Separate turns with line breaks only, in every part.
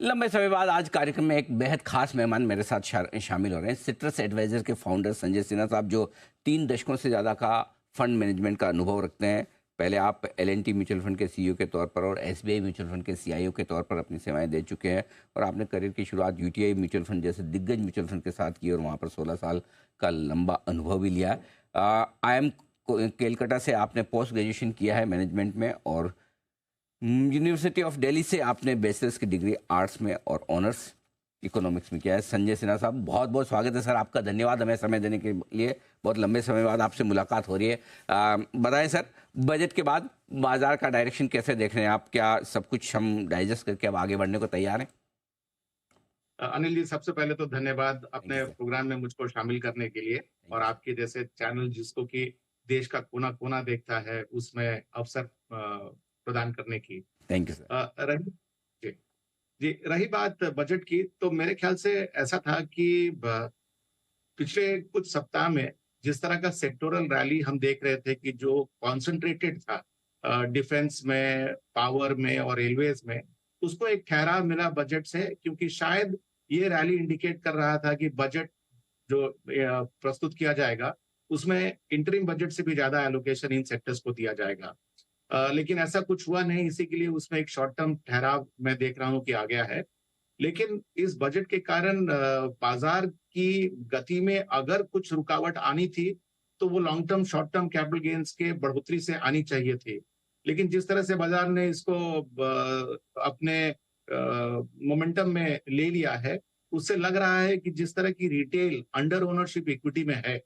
लंबे समय बाद आज कार्यक्रम में एक बेहद खास मेहमान मेरे साथ शामिल हो रहे हैं। सिट्रस एडवाइजर के फाउंडर संजय सिन्हा साहब, जो 3 दशकों से ज़्यादा का फंड मैनेजमेंट का अनुभव रखते हैं। पहले आप एल&टी म्यूचुअल फंड के सीईओ के तौर पर और एसबीआई म्यूचुअल फंड के सीआईओ के तौर पर अपनी सेवाएं दे चुके हैं, और आपने करियर की शुरुआत यूटीआई म्यूचुअल फंड जैसे दिग्गज म्यूचुअल फंड के साथ की और वहाँ पर 16 साल का लंबा अनुभव भी लिया। IIM केलकटा से आपने पोस्ट ग्रेजुएशन किया है मैनेजमेंट में, और यूनिवर्सिटी ऑफ दिल्ली से आपने बैचलर्स की डिग्री आर्ट्स में और ऑनर्स इकोनॉमिक्स में किया है। संजय सिन्हा साहब, बहुत बहुत स्वागत है सर आपका। धन्यवाद हमें समय देने के लिए। बहुत लंबे समय बाद आपसे मुलाकात हो रही है। बताएं सर, बजट के बाद बाजार का डायरेक्शन कैसे देख रहे हैं आप? क्या सब कुछ हम डाइजेस्ट करके अब आगे बढ़ने को तैयार हैं?
अनिल जी, सबसे पहले तो धन्यवाद
थैंक यू
अपने
सर।
प्रोग्राम में मुझको शामिल करने के लिए,
थैंक
और
यू सर।
आपके जैसे चैनल जिसको कि देश का कोना कोना देखता है उसमें अवसर प्रदान करने की।
Thank you sir.
रही जी, जी, रही बात बजट की, तो मेरे ख्याल से ऐसा था कि पिछले कुछ सप्ताह में जिस तरह का सेक्टोरल रैली हम देख रहे थे कि जो कॉन्सेंट्रेटेड था डिफेंस में, पावर में और रेलवेज में, उसको एक ठहराव मिला बजट से, क्योंकि शायद ये रैली इंडिकेट कर रहा था कि बजट जो प्रस्तुत किया जाएगा उसमें इंटरिम बजट से भी ज्यादा एलोकेशन इन सेक्टर्स को दिया जाएगा। लेकिन ऐसा कुछ हुआ नहीं, इसी के लिए उसमें एक शॉर्ट टर्म ठहराव मैं देख रहा हूं कि आ गया है। लेकिन इस बजट के कारण बाजार की गति में अगर कुछ रुकावट आनी थी, तो वो long term short term capital gains के बढ़ोतरी से आनी चाहिए थी। लेकिन जिस तरह से बाजार ने इसको अपने मोमेंटम में ले लिया है, उससे लग रहा है कि जिस तरह की रिटेल अंडर ओनरशिप इक्विटी में है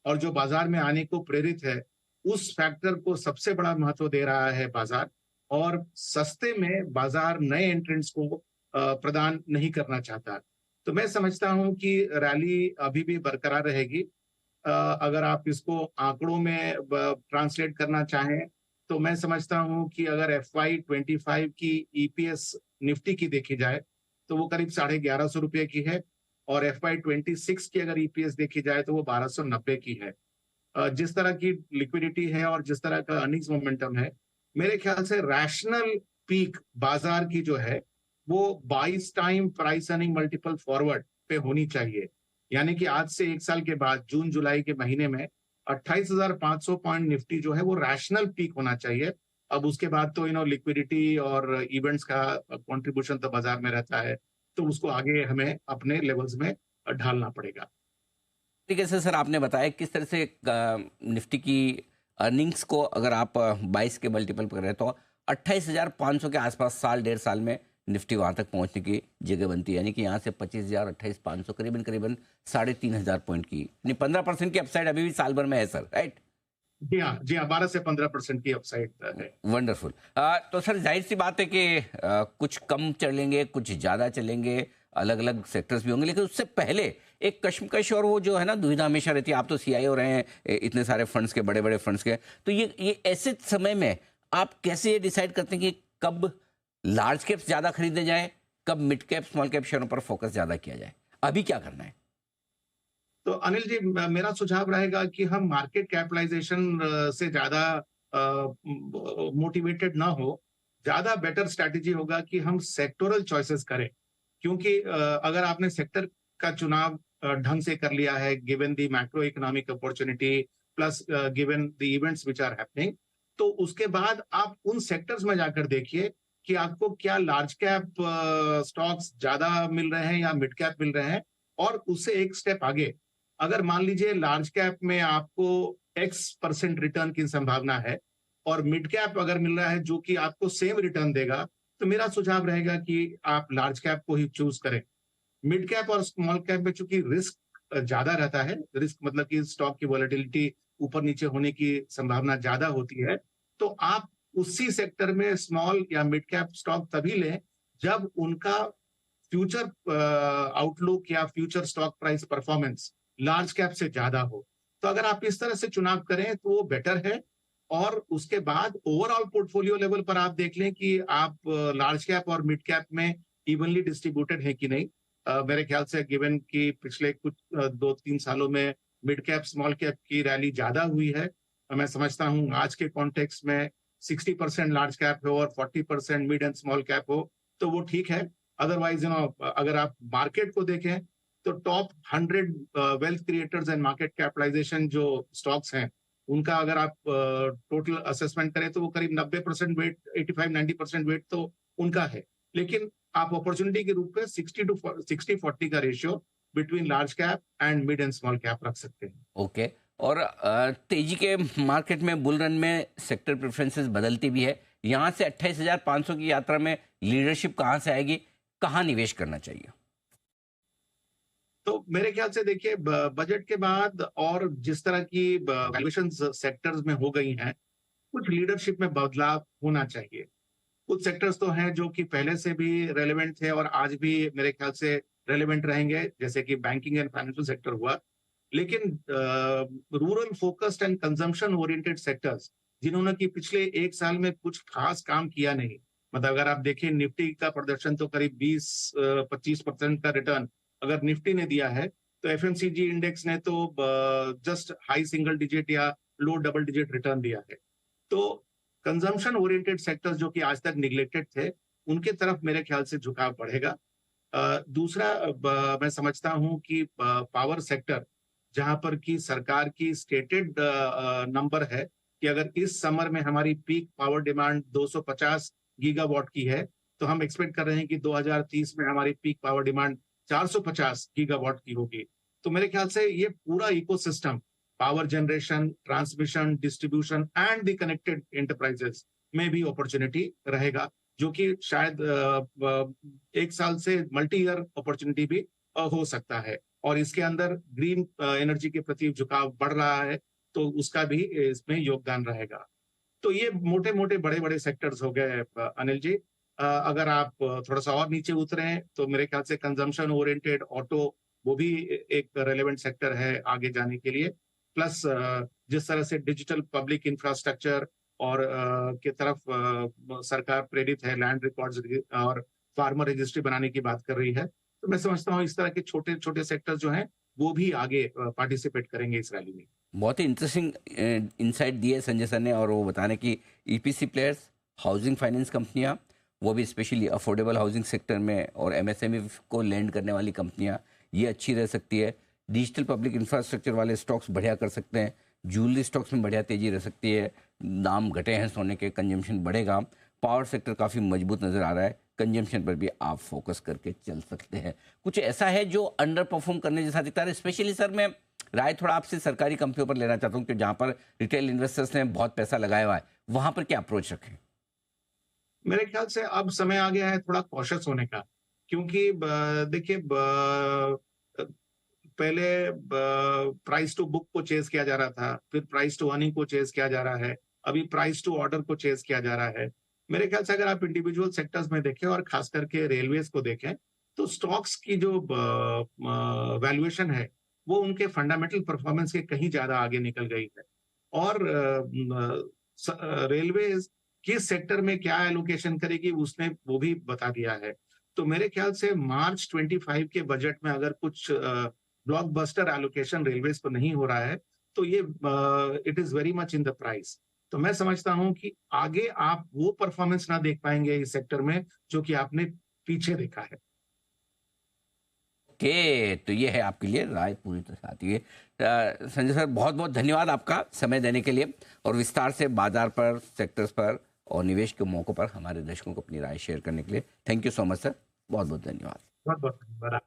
और जो बाजार में आने को प्रेरित है, उस फैक्टर को सबसे बड़ा महत्व दे रहा है बाजार, और सस्ते में बाजार नए एंट्रेंट्स को प्रदान नहीं करना चाहता। तो मैं समझता हूं कि रैली अभी भी बरकरार रहेगी। अगर आप इसको आंकड़ों में ट्रांसलेट करना चाहें, तो मैं समझता हूं कि अगर FY25 की ईपीएस निफ्टी की देखी जाए, तो वो करीब 1150 रुपए की है, और FY26 की अगर ईपीएस देखी जाए तो वो 1290 की है। जिस तरह की लिक्विडिटी है और जिस तरह का अर्निंग्स मोमेंटम है, मेरे ख्याल से रैशनल पीक बाजार की जो है वो 22 time price earning multiple forward पे होनी चाहिए। यानी कि आज से 1 साल के बाद जून जुलाई के महीने में 28,500 पॉइंट निफ्टी जो है वो रैशनल पीक होना चाहिए। अब उसके बाद तो लिक्विडिटी और इवेंट्स का कंट्रीब्यूशन तो बाजार में रहता है, तो उसको आगे हमें अपने लेवल्स में ढालना पड़ेगा।
तरीके से सर आपने बताया किस तरह से निफ्टी की अर्निंग्स को अगर आप 22 के मल्टीपल पर करें तो 28,500 के आसपास साल डेढ़ साल में निफ्टी वहां तक पहुंचने की जगह बनती है। यानी कि यहाँ से 25,000, 28,500, करीबन करीबन 3,500 पॉइंट की, यानी 15% की अपसाइड अभी भी साल भर में है सर, राइट?
जी हाँ, जी हाँ, 12 से 15% की अपसाइड है।
वंडरफुल। तो सर जाहिर सी बात है कि कुछ कम चलेंगे, कुछ ज़्यादा चलेंगे, अलग अलग सेक्टर्स भी होंगे, लेकिन उससे पहले एक कश्मकश और वो जो है ना दुविधा हमेशा रहती है। आप तो सीआईओ रहे हैं इतने सारे फंड्स के, बड़े बड़े फंड्स के, तो ये ऐसे समय में आप कैसे ये डिसाइड करते हैं कि कब लार्ज कैप्स ज़्यादा खरीदे जाए, कब मिड कैप स्मॉल कैप शेयरों पर फोकस ज़्यादा किया जाए? अभी क्या करना है?
तो अनिल जी, मेरा सुझाव रहेगा कि हम मार्केट कैपिटलाइजेशन से ज्यादा मोटिवेटेड ना हो। ज्यादा बेटर स्ट्रैटेजी होगा कि हम सेक्टोरल चॉइसेस करें, क्योंकि अगर आपने सेक्टर का चुनाव ढंग से कर लिया है, given the macro economic opportunity plus given the events which are happening, तो उसके बाद आप उन सेक्टर्स में जाकर देखिए कि आपको क्या लार्ज कैप स्टॉक्स ज्यादा मिल रहे हैं या मिड कैप मिल रहे हैं, और उससे एक स्टेप आगे, अगर मान लीजिए लार्ज कैप में आपको X% रिटर्न की संभावना है और मिड कैप अगर मिल रहा है जो कि आपको सेम रिटर्न देगा, तो मेरा सुझाव रहेगा कि आप लार्ज कैप को ही चूज करें। मिड कैप और स्मॉल कैप में चूंकि रिस्क ज्यादा रहता है, रिस्क मतलब कि स्टॉक की वॉलेटिलिटी ऊपर नीचे होने की संभावना ज्यादा होती है, तो आप उसी सेक्टर में स्मॉल या मिड कैप स्टॉक तभी लें जब उनका फ्यूचर आउटलुक या future stock price performance large cap से ज्यादा हो। तो अगर आप इस तरह से चुनाव करें तो वो बेटर है। और उसके बाद ओवरऑल पोर्टफोलियो लेवल पर आप देख लें कि आप लार्ज कैप और मिड कैप में इवनली डिस्ट्रीब्यूटेड है कि नहीं। मेरे ख्याल से गिवन कि पिछले कुछ 2-3 सालों में मिड कैप स्मॉल कैप की रैली ज्यादा हुई है, मैं समझता हूं आज के कॉन्टेक्स्ट में 60% लार्ज कैप हो और 40% मिड एंड स्मॉल कैप हो, तो वो ठीक है। अदरवाइज अगर आप मार्केट को देखें तो top 100 wealth creators and market capitalisation जो स्टॉक्स हैं, उनका अगर आप टोटल असेसमेंट करें तो वो करीब 90% वेट, 85-90% वेट तो उनका है। लेकिन आप अपॉर्चुनिटी के रूप में 60-40 का ratio between large cap and mid and small cap रख सकते हैं।
ओके। और तेजी के मार्केट में बुल रन में सेक्टर प्रेफरेंसेस बदलती भी है। यहाँ से 28,500 की यात्रा में लीडरशिप कहाँ से आएगी, कहाँ निवेश करना चाहिए?
तो मेरे ख्याल से देखिए बजट के बाद और जिस तरह की वैल्यूएशन सेक्टर्स में हो गई हैं, कुछ लीडरशिप में बदलाव होना चाहिए। कुछ सेक्टर्स तो हैं जो कि पहले से भी रेलेवेंट थे और आज भी मेरे ख्याल से रेलेवेंट रहेंगे, जैसे कि बैंकिंग एंड फाइनेंशियल सेक्टर हुआ। लेकिन rural focused and consumption oriented sectors, जिन्होंने कि पिछले 1 साल में कुछ खास काम किया नहीं, मतलब अगर आप देखें निफ्टी का प्रदर्शन तो करीब 20-25% का रिटर्न अगर निफ्टी ने दिया है, तो एफएमसीजी इंडेक्स ने तो जस्ट हाई सिंगल डिजिट या लो डबल डिजिट रिटर्न दिया है। तो कंजम्पशन ओरिएंटेड सेक्टर्स जो कि आज तक निग्लेक्टेड थे, उनके तरफ मेरे ख्याल से झुकाव बढ़ेगा। दूसरा मैं समझता हूं कि पावर सेक्टर, जहां पर कि सरकार की स्टेटेड नंबर है कि अगर इस समर में हमारी पीक पावर डिमांड 250 गीगावाट की है, तो हम एक्सपेक्ट कर रहे हैं कि 2030 में हमारी पीक पावर डिमांड 450 गीगावाट की होगी। तो मेरे ख्याल से ये पूरा ecosystem, power generation, transmission, distribution and the connected enterprises में भी अपॉर्चुनिटी रहेगा, जो कि शायद 1 साल से मल्टी ईयर अपॉर्चुनिटी भी हो सकता है। और इसके अंदर ग्रीन एनर्जी के प्रति झुकाव बढ़ रहा है, तो उसका भी इसमें योगदान रहेगा। तो ये मोटे-मोटे बड़े-बड़े सेक्टर्स हो गए अनिल जी। अगर आप थोड़ा-सा और नीचे उतरें तो मेरे ख्याल से कंजम्पशन ओरिएंटेड ऑटो, वो भी एक रेलेवेंट सेक्टर है आगे जाने के लिए। प्लस जिस तरह से डिजिटल पब्लिक इंफ्रास्ट्रक्चर और की तरफ सरकार प्रेरित है, लैंड रिकॉर्ड्स और फार्मर रजिस्ट्री बनाने की बात कर रही है। तो मैं समझता हूँ इस तरह के छोटे-छोटे सेक्टर जो हैं, वो भी आगे पार्टिसिपेट करेंगे इस रैली में।
बहुत ही इंटरेस्टिंग इंसाइट दिए संजय सर ने, और वो बताने की ईपीसी प्लेयर्स, हाउसिंग फाइनेंस कंपनियां, वो भी स्पेशली अफोर्डेबल हाउसिंग सेक्टर में, और एमएसएमई को लैंड करने वाली कंपनियां, ये अच्छी रह सकती है। डिजिटल पब्लिक इंफ्रास्ट्रक्चर वाले स्टॉक्स बढ़िया कर सकते हैं। ज्वेलरी स्टॉक्स में बढ़िया तेजी रह सकती है। दाम घटे हैं सोने के, कंजम्पशन बढ़ेगा। पावर सेक्टर काफ़ी मजबूत नज़र आ रहा है, कंजम्पशन पर भी आप फोकस करके चल सकते हैं। कुछ ऐसा है जो अंडर परफॉर्म करने जैसा दिखता है? स्पेशली सर मैं राय थोड़ा आपसे सरकारी कंपनियों पर लेना चाहता हूँ कि जहाँ पर रिटेल इन्वेस्टर्स ने बहुत पैसा लगाया हुआ है, वहाँ पर क्या अप्रोच रखें?
मेरे ख्याल से अब समय आ गया है थोड़ा कॉशियस होने का, क्योंकि देखिए पहले प्राइस टू बुक को चेज किया जा रहा था, फिर प्राइस टू अर्निंग को चेज किया जा रहा है, अभी प्राइस टू ऑर्डर को चेज किया जा रहा है। मेरे ख्याल से अगर आप इंडिविजुअल सेक्टर्स में देखें और खास करके रेलवेज को देखें, तो स्टॉक्स की जो वैल्यूएशन है, वो उनके फंडामेंटल परफॉर्मेंस के कहीं ज्यादा आगे निकल गई है। और रेलवेज किस सेक्टर में क्या एलोकेशन करेगी उसने वो भी बता दिया है। तो मेरे ख्याल से मार्च 25 के बजट में अगर कुछ ब्लॉकबस्टर एलोकेशन रेलवेज को नहीं हो रहा है, तो ये it is very much in the price. तो मैं समझता हूं कि आगे आप वो परफॉर्मेंस ना देख पाएंगे इस सेक्टर में जो कि आपने पीछे देखा है।
ओके, तो ये है आपके लिए राय पूरी तरह आती है। संजय सर, बहुत बहुत धन्यवाद आपका समय देने के लिए, और विस्तार से बाजार पर, सेक्टर्स पर और निवेश के मौकों पर हमारे दर्शकों को अपनी राय शेयर करने के लिए। Thank you so much sir, बहुत बहुत धन्यवाद।
बहुत बहुत धन्यवाद।